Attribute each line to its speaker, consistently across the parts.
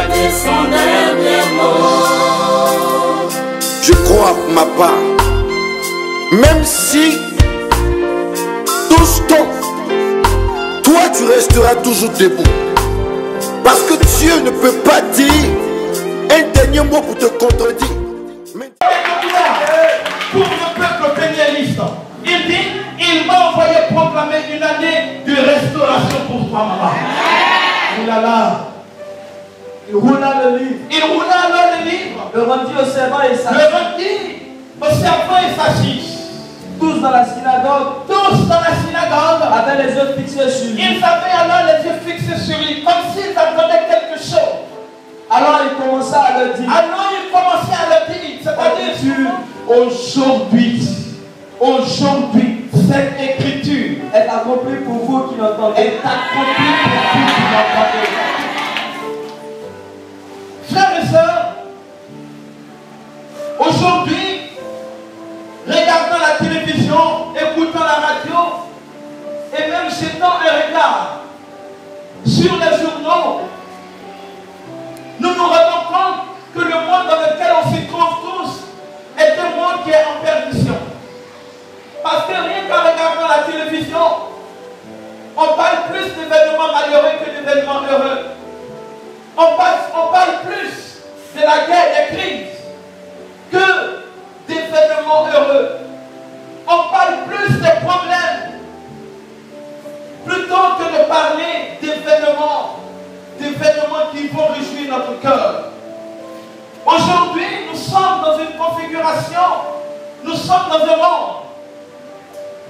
Speaker 1: a dit son dernier mot.
Speaker 2: Je crois, ma part, même si tous tombent, toi tu resteras toujours debout. Parce que Dieu ne peut pas dire un dernier mot pour te contredire. Mais...
Speaker 3: Pour le peuple pénialiste, il dit, il m'a envoyé proclamer une année de restauration pour toi, maman. Il a là.
Speaker 4: Il roula le livre.
Speaker 3: Il roula alors le livre.
Speaker 4: Le rendit au servant et sa
Speaker 3: Le rendit au servant et sa fille.
Speaker 4: Tous dans la synagogue.
Speaker 3: Tous dans la synagogue
Speaker 4: avaient les yeux fixés sur lui.
Speaker 3: Ils avaient alors les yeux fixés sur lui, comme s'ils attendaient quelque chose.
Speaker 4: Alors il commença à le dire.
Speaker 3: C'est-à-dire aujourd'hui, cette écriture
Speaker 4: est accomplie pour vous qui l'entendez.
Speaker 3: Est accomplie pour vous qui l'entendez. Frères et sœurs, aujourd'hui, regardant la télévision, écoutant la radio, et même jetant un regard sur les journaux, nous nous rendons compte que le monde dans lequel on s'y trouve tous est un monde qui est en perdition. Parce que rien qu'en regardant la télévision, on parle plus d'événements malheureux que d'événements heureux. On parle plus de la guerre, des crises, que d'événements heureux. On parle plus des problèmes, plutôt que de parler d'événements qui vont réjouir notre cœur. Aujourd'hui, nous sommes dans une configuration, nous sommes dans un monde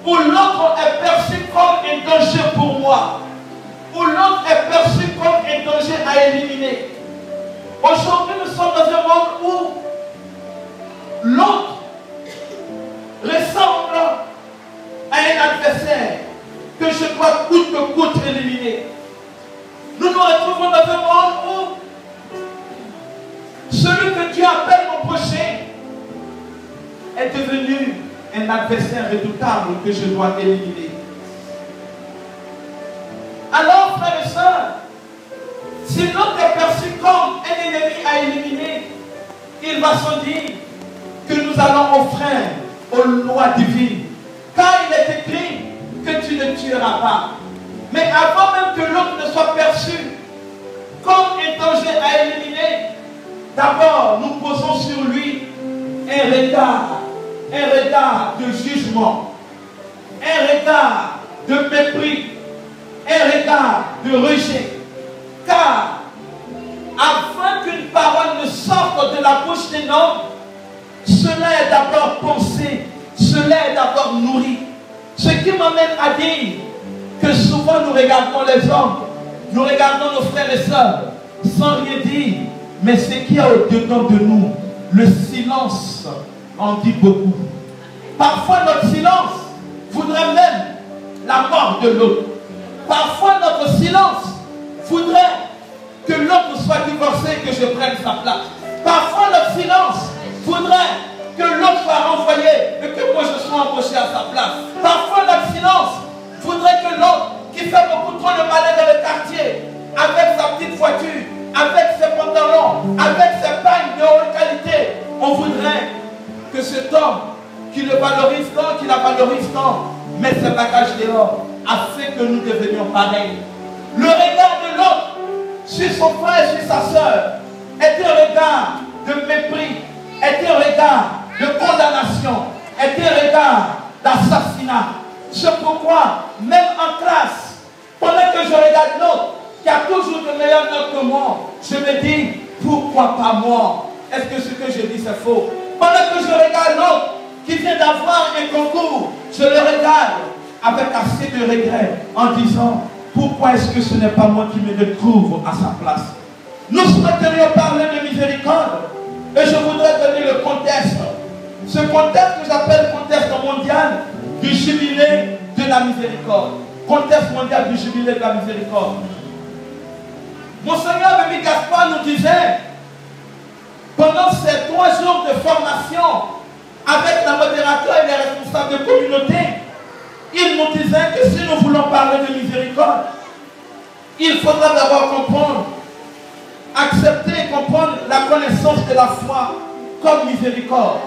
Speaker 3: où l'autre est perçu comme un danger pour moi, où l'autre est perçu comme un danger à éliminer. Aujourd'hui, nous sommes dans un monde où l'autre ressemble à un adversaire que je dois coûte que coûte éliminer. Nous nous retrouvons dans un monde où celui que Dieu appelle mon prochain est devenu un adversaire redoutable que je dois éliminer. Alors, frères et sœurs, si l'autre est perçu comme un ennemi à éliminer, il va se dire que nous allons offrir aux lois divines. Car il est écrit que tu ne tueras pas. Mais avant même que l'autre ne soit perçu comme un danger à éliminer, d'abord nous posons sur lui un regard de jugement, un regard de mépris, un regard de rejet. Car afin qu'une parole ne sorte de la bouche d'un homme, cela est d'abord pensé, cela est d'abord nourri. Ce qui m'amène à dire que souvent nous regardons les hommes, nous regardons nos frères et sœurs, sans rien dire, mais ce qu'il y a au-dedans de nous, le silence en dit beaucoup. Parfois notre silence voudrait même la mort de l'autre. Parfois notre silence voudrait que l'autre soit divorcé et que je prenne sa place. Parfois notre silence voudrait que l'autre soit renvoyé et que moi je sois embauché à sa place. Parfois notre silence voudrait que l'autre qui fait beaucoup trop de malheur dans le quartier, avec sa petite voiture, avec ses pantalons, avec ses pagnes de haute qualité, on voudrait que cet homme qui le valorise tant, qui la valorise tant, mette ses bagages dehors, afin que nous devenions pareils. Le regard de l'autre sur son frère et sur sa soeur est un regard de mépris, est un regard de condamnation, est un regard d'assassinat. C'est pourquoi, même en classe, pendant que je regarde l'autre, qui a toujours de meilleures notes que moi, je me dis, pourquoi pas moi? Est-ce que ce que je dis c'est faux? Pendant que je regarde l'autre, qui vient d'avoir un concours, je le regarde avec assez de regret, en disant, pourquoi est-ce que ce n'est pas moi qui me retrouve à sa place? Nous souhaiterions parler de miséricorde, et je voudrais donner le contexte. Ce contexte que j'appelle contexte mondial du jubilé de la miséricorde. Contexte mondial du jubilé de la miséricorde. Monseigneur Bémi Gaspard nous disait, pendant ces 3 jours de formation, avec la modérateur et les responsables de communauté, il nous disait que si nous voulons parler de miséricorde, il faudra d'abord comprendre à accepter et comprendre la connaissance de la foi comme miséricorde.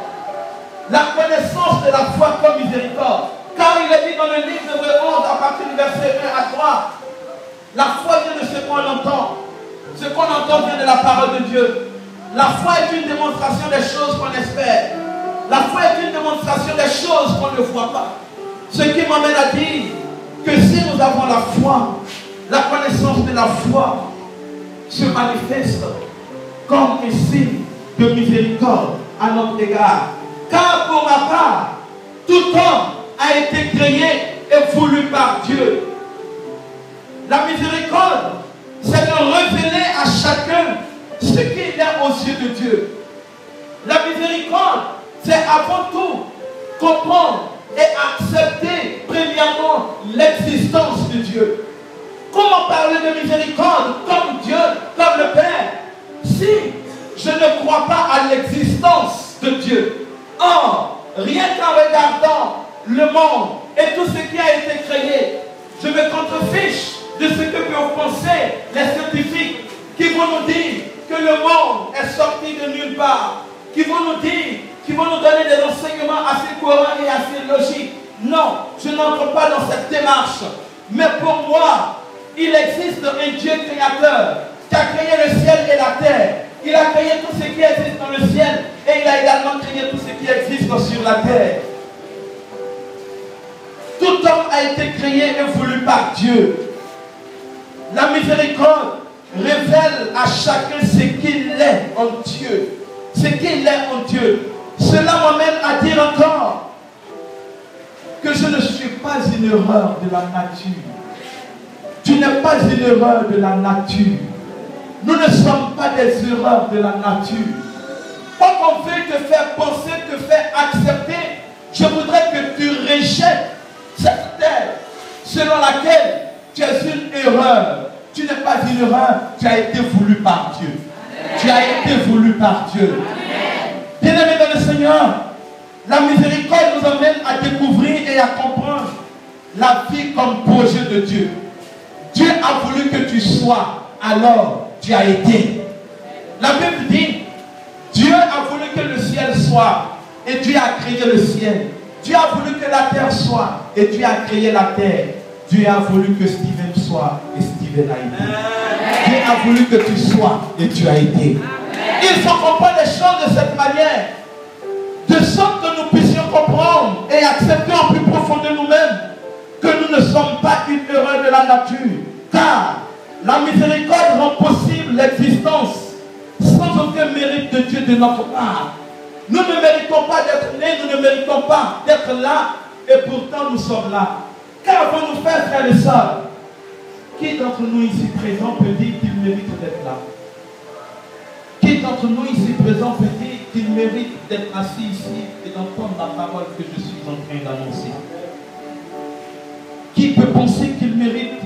Speaker 3: La connaissance de la foi comme miséricorde. Car il est dit dans le livre d'Hébreux 11 à partir du verset 1 à 3, la foi vient de ce qu'on entend. Ce qu'on entend vient de la parole de Dieu. La foi est une démonstration des choses qu'on espère. La foi est une démonstration des choses qu'on ne voit pas. Ce qui m'amène à dire que si nous avons la foi, la connaissance de la foi se manifeste comme un signe de miséricorde à notre égard. Car pour ma part, tout homme a été créé et voulu par Dieu. La miséricorde, c'est de révéler à chacun ce qu'il est aux yeux de Dieu. La miséricorde, c'est avant tout comprendre et accepter premièrement l'existence de Dieu. Comment parler de miséricorde comme Dieu, comme le Père, si je ne crois pas à l'existence de Dieu? Or, rien qu'en regardant le monde et tout ce qui a été créé, je me contrefiche de ce que peuvent penser les scientifiques qui vont nous dire que le monde est sorti de nulle part, qui vont nous dire, qui vont nous donner des enseignements assez courants et assez logiques. Non, je n'entre pas dans cette démarche. Mais pour moi, il existe un Dieu créateur qui a créé le ciel et la terre. Il a créé tout ce qui existe dans le ciel et il a également créé tout ce qui existe sur la terre. Tout homme a été créé et voulu par Dieu. La miséricorde révèle à chacun ce qu'il est en Dieu. Ce qu'il est en Dieu. Cela m'amène à dire encore que je ne suis pas une erreur de la nature. Tu n'es pas une erreur de la nature. Nous ne sommes pas des erreurs de la nature. Quoi qu'on veut te faire penser, te faire accepter, je voudrais que tu rejettes cette terre selon laquelle tu es une erreur. Tu n'es pas une erreur, tu as été voulu par Dieu. Tu as été voulu par Dieu. Bien-aimés dans le Seigneur, la miséricorde nous amène à découvrir et à comprendre la vie comme projet de Dieu. Dieu a voulu que tu sois, alors tu as été. La Bible dit, Dieu a voulu que le ciel soit, et Dieu a créé le ciel. Dieu a voulu que la terre soit, et Dieu a créé la terre. Dieu a voulu que Steven soit, et Steven a été. Dieu a voulu que tu sois, et tu as été. Il faut comprendre les choses de cette manière, de sorte que nous puissions comprendre et accepter en plus profond de nous-mêmes que nous ne sommes pas une erreur de la nature, car la miséricorde rend possible l'existence sans aucun mérite de Dieu de notre part. Nous ne méritons pas d'être nés, nous ne méritons pas d'être là, et pourtant nous sommes là. Qu'avons-nous fait, frères et sœurs? Qui d'entre nous ici présents peut dire qu'il mérite d'être là? Qui d'entre nous ici présents peut dire qu'il mérite d'être assis ici et d'entendre la parole que je suis en train d'annoncer? Qui peut penser qu'il mérite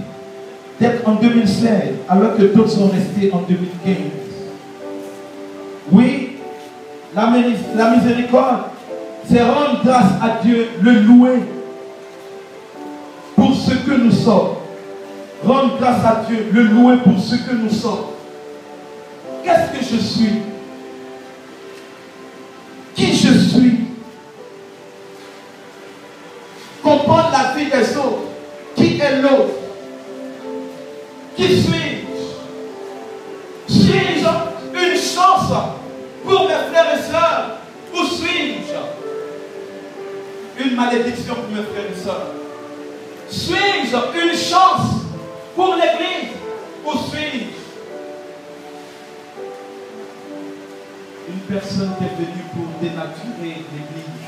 Speaker 3: d'être en 2016 alors que d'autres sont restés en 2015? Oui, la miséricorde, c'est rendre grâce à Dieu, le louer pour ce que nous sommes. Rendre grâce à Dieu, le louer pour ce que nous sommes. Qu'est-ce que je suis? Qui je suis? Comprendre la vie des autres. Qui est l'autre? Qui suis-je? Suis-je une chance pour mes frères et sœurs? Ou suis-je une malédiction pour mes frères et sœurs? Suis-je une chance pour l'Église? Ou suis-je une personne qui est venue pour dénaturer l'Église?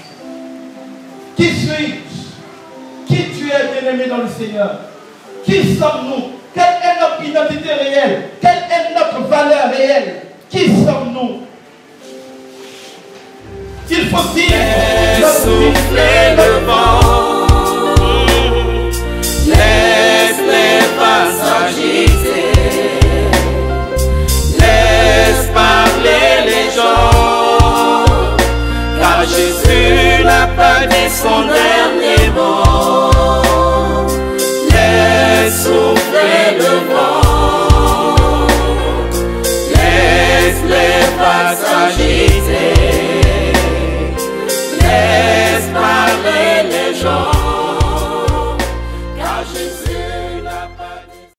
Speaker 3: Qui suis-je? Qui tu es, bien-aimé dans le Seigneur? Qui sommes-nous? Quelle est notre identité réelle? Quelle est notre valeur réelle? Qui sommes-nous? Il faut dire,
Speaker 1: souffler le vent, laisse les vagues s'agiter, laisse parler les gens, car Jésus n'a pas dit son dernier mot.